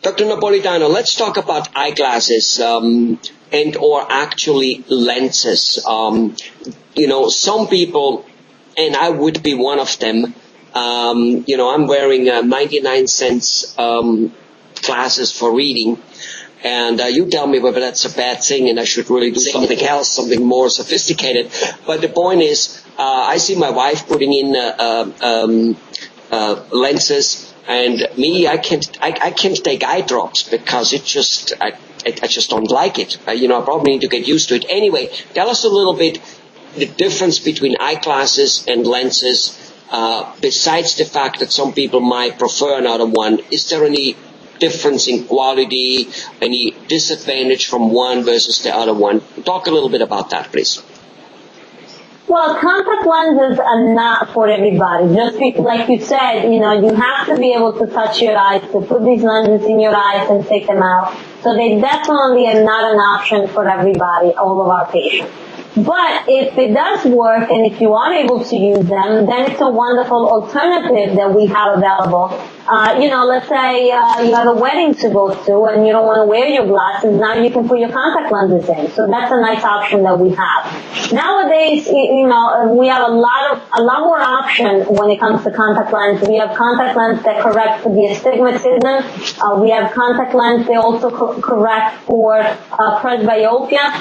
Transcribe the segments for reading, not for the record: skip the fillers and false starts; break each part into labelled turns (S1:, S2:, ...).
S1: Dr. Napolitano, let's talk about eyeglasses and or actually lenses. Some people, and I would be one of them, I'm wearing 99-cent glasses for reading. And you tell me whether that's a bad thing and I should really do something else, something more sophisticated. But the point is, I see my wife putting in lenses, and me, I can't take eye drops because I just don't like it. I probably need to get used to it. Anyway, tell us a little bit the difference between eyeglasses and lenses. Besides the fact that some people might prefer another one, is there any difference in quality, any disadvantage from one versus the other one? Talk a little bit about that, please.
S2: Well, contact lenses are not for everybody. Just like you said, you have to be able to touch your eyes, to put these lenses in your eyes and take them out. So they definitely are not an option for everybody, all of our patients. But if it does work and if you are able to use them, then it's a wonderful alternative that we have available. Let's say you have a wedding to go to and you don't want to wear your glasses. Now you can put your contact lenses in. So that's a nice option that we have. Nowadays, we have a lot more option when it comes to contact lenses. We have contact lenses that correct for the astigmatism. We have contact lenses that also correct for presbyopia.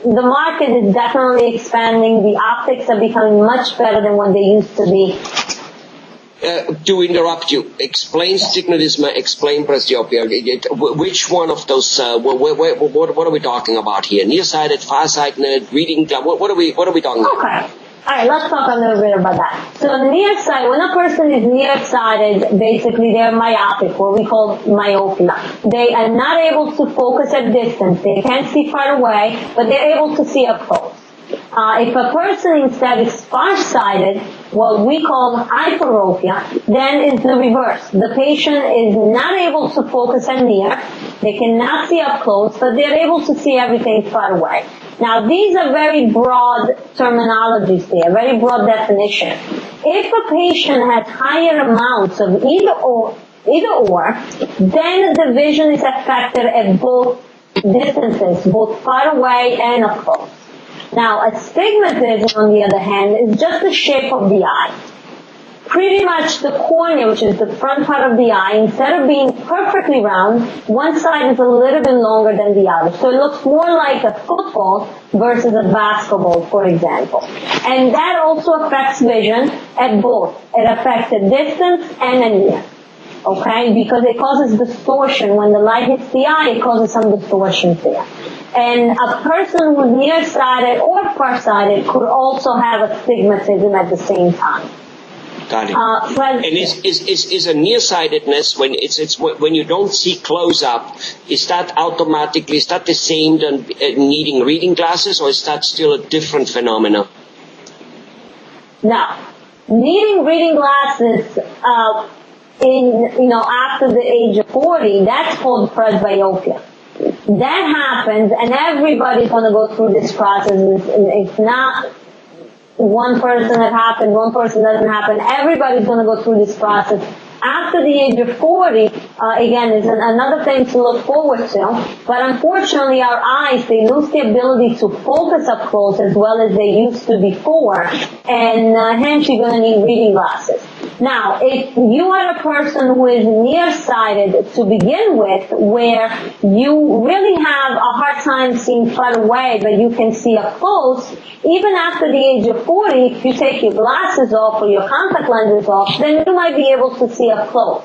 S2: The market is definitely expanding. The optics are becoming much better than what they used to be.
S1: To interrupt you, explain astigmatism, explain presbyopia. Which one of those? What are we talking about here? Nearsighted, farsightedness, reading. What are we talking about?
S2: Okay. All right, let's talk a little bit about that. So nearsighted, when a person is nearsighted, basically they're myopic, what we call myopia. They are not able to focus at distance. They can't see far away, but they're able to see up close. If a person instead is farsighted, what we call hyperopia, then it's the reverse. The patient is not able to focus at near. They cannot see up close, but they're able to see everything far away. Now, these are very broad terminologies there, very broad definition. If a patient has higher amounts of either or, then the vision is affected at both distances, both far away and up close. Now, astigmatism, on the other hand, is just the shape of the eye. Pretty much the cornea, which is the front part of the eye, instead of being perfectly round, one side is a little bit longer than the other. So it looks more like a football versus a basketball, for example. And that also affects vision at both. It affects at distance and at near. Okay? Because it causes distortion. When the light hits the eye, it causes some distortions there. And a person who's nearsighted or farsighted could also have astigmatism at the same time.
S1: Got it. And is a nearsightedness when you don't see close up? Is that the same than needing reading glasses, or is that still a different phenomenon?
S2: Now, needing reading glasses after the age of 40, that's called presbyopia. That happens, and everybody's going to go through this process. It's not one person that happened, one person doesn't happen. Everybody's going to go through this process. After the age of 40, again, is another thing to look forward to. But unfortunately, our eyes, they lose the ability to focus up close as well as they used to before. And hence, you're going to need reading glasses. Now, if you are a person who is nearsighted to begin with, where you really have a hard time seeing far away, but you can see up close, even after the age of 40, if you take your glasses off or your contact lenses off, then you might be able to see up close.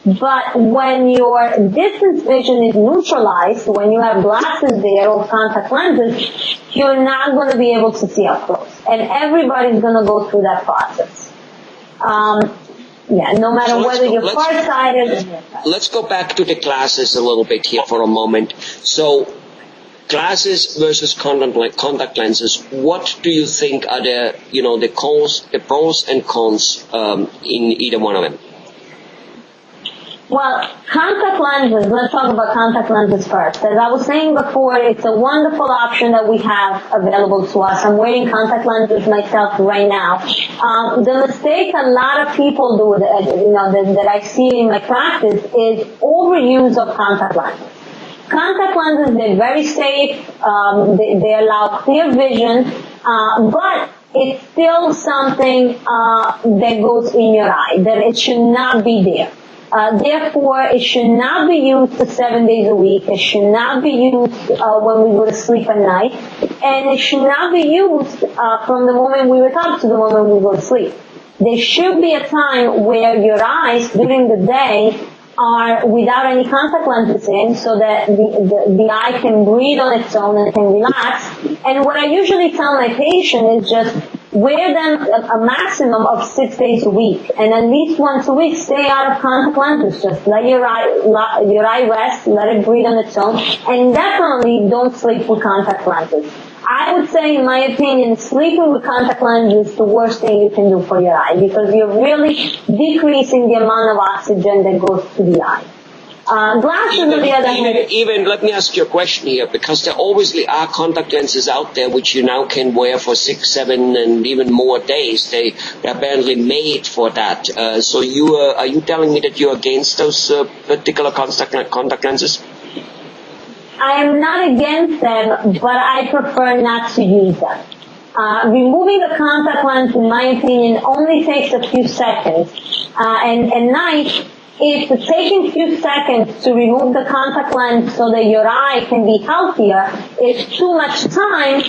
S2: But when your distance vision is neutralized, when you have glasses there or contact lenses, you're not going to be able to see up close. And everybody's going to go through that process. No matter whether you're farsighted.
S1: Let's go back to the glasses a little bit here for a moment. So, glasses versus contact lenses. What do you think are the pros and cons in either one of them?
S2: Well, contact lenses, let's talk about contact lenses first. As I was saying before, it's a wonderful option that we have available to us. I'm wearing contact lenses myself right now. The mistake a lot of people do, that I see in my practice is overuse of contact lenses. Contact lenses, they're very safe, they allow clear vision, but it's still something that goes in your eye, that it should not be there. Therefore, it should not be used for 7 days a week. It should not be used when we go to sleep at night. And it should not be used from the moment we wake up to the moment we go to sleep. There should be a time where your eyes during the day are without any contact lenses in, so that the eye can breathe on its own and can relax. And what I usually tell my patient is just wear them a maximum of 6 days a week, and at least once a week stay out of contact lenses. Just let your eye rest, let it breathe on its own, and definitely don't sleep with contact lenses. I would say, in my opinion, sleeping with contact lenses is the worst thing you can do for your eye, because you're really decreasing the amount of oxygen that goes to the eye. Glasses, on the other hand...
S1: Even, let me ask you a question here, because there obviously are contact lenses out there which you now can wear for 6, 7, and even more days. They're apparently made for that. So are you telling me that you're against those particular contact lenses?
S2: I am not against them, but I prefer not to use them. Removing the contact lens, in my opinion, only takes a few seconds. And at night, if taking a few seconds to remove the contact lens so that your eye can be healthier is too much time,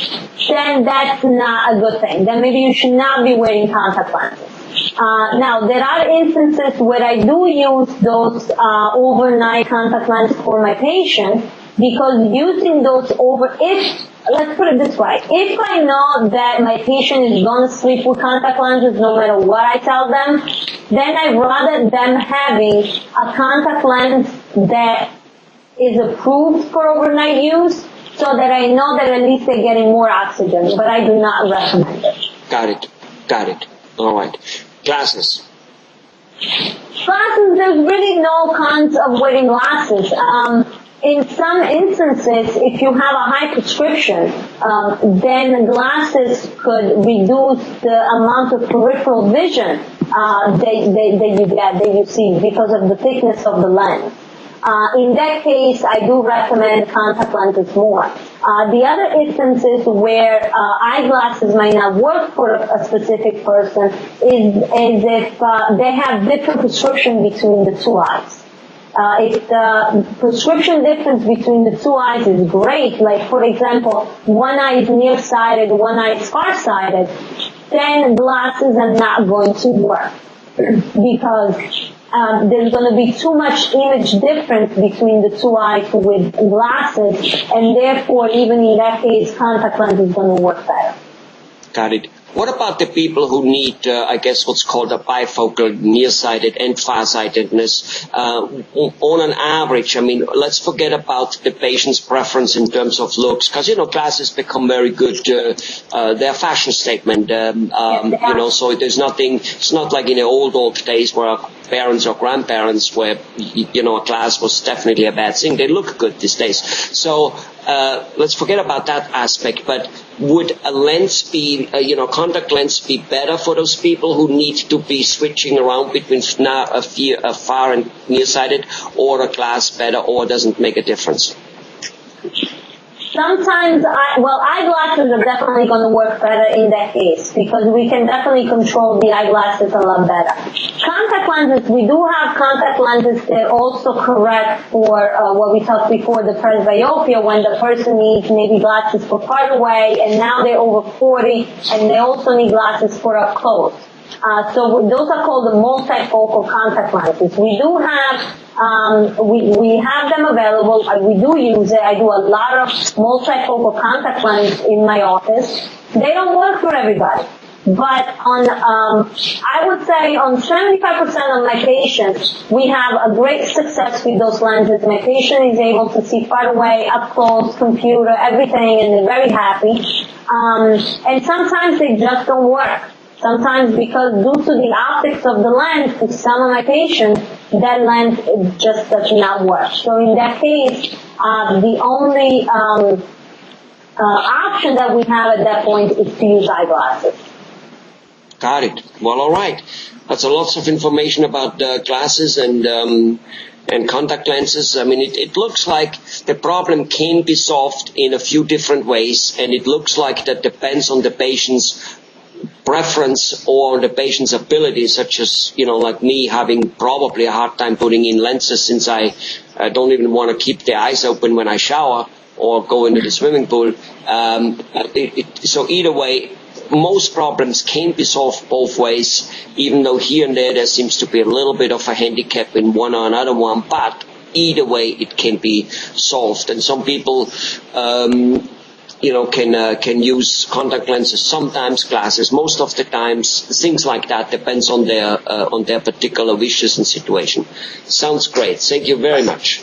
S2: then that's not a good thing. Then maybe you should not be wearing contact lenses. Now, there are instances where I do use those overnight contact lenses for my patients, because using those let's put it this way, if I know that my patient is going to sleep with contact lenses no matter what I tell them, then I'd rather them having a contact lens that is approved for overnight use, so that I know that at least they're getting more oxygen, but I do not recommend it.
S1: Got it. All right. Glasses.
S2: Glasses, there's really no cons of wearing glasses. In some instances, if you have a high prescription, then glasses could reduce the amount of peripheral vision that you see because of the thickness of the lens. In that case, I do recommend contact lenses more. The other instances where eyeglasses might not work for a specific person is if they have different prescription between the two eyes. If the prescription difference between the two eyes is great, like for example, one eye is nearsighted, one eye is farsighted, then glasses are not going to work, because there's going to be too much image difference between the two eyes with glasses, and therefore even in that case contact lens is going to work better.
S1: Got it. What about the people who need, I guess, what's called a bifocal, nearsighted and farsightedness? On an average, I mean, let's forget about the patient's preference in terms of looks, because, glasses become very good. They're a fashion statement, so there's nothing, it's not like in the old days where our parents or grandparents where, a glass was definitely a bad thing. They look good these days. So, let's forget about that aspect, but would a lens be, contact lens be better for those people who need to be switching around between a far and nearsighted, or a glass better, or doesn't make a difference?
S2: Sometimes, eyeglasses are definitely going to work better in that case, because we can definitely control the eyeglasses a lot better. Contact lenses, we do have contact lenses that also correct for what we talked before, the presbyopia, when the person needs maybe glasses for far away, and now they're over 40, and they also need glasses for up close. So those are called the multifocal contact lenses. We do have we have them available. We do use it. I do a lot of multifocal contact lenses in my office. They don't work for everybody, but I would say on 75% of my patients, we have a great success with those lenses. My patient is able to see far away, up close, computer, everything, and they're very happy. And sometimes they just don't work. Sometimes because due to the optics of the lens, to some of my patients, that lens just does not work. So in that case, the only option that we have at that point is to use eyeglasses.
S1: Got it. Well, all right. That's lots of information about glasses and contact lenses. I mean, it looks like the problem can be solved in a few different ways, and it looks like that depends on the patient's preference or the patient's ability, such as, like me having probably a hard time putting in lenses since I don't even want to keep the eyes open when I shower or go into the swimming pool. So either way, most problems can be solved both ways, even though here and there seems to be a little bit of a handicap in one or another one, but either way it can be solved. And some people can use contact lenses, sometimes glasses, most of the times, things like that depends on their particular wishes and situation. Sounds great. Thank you very much.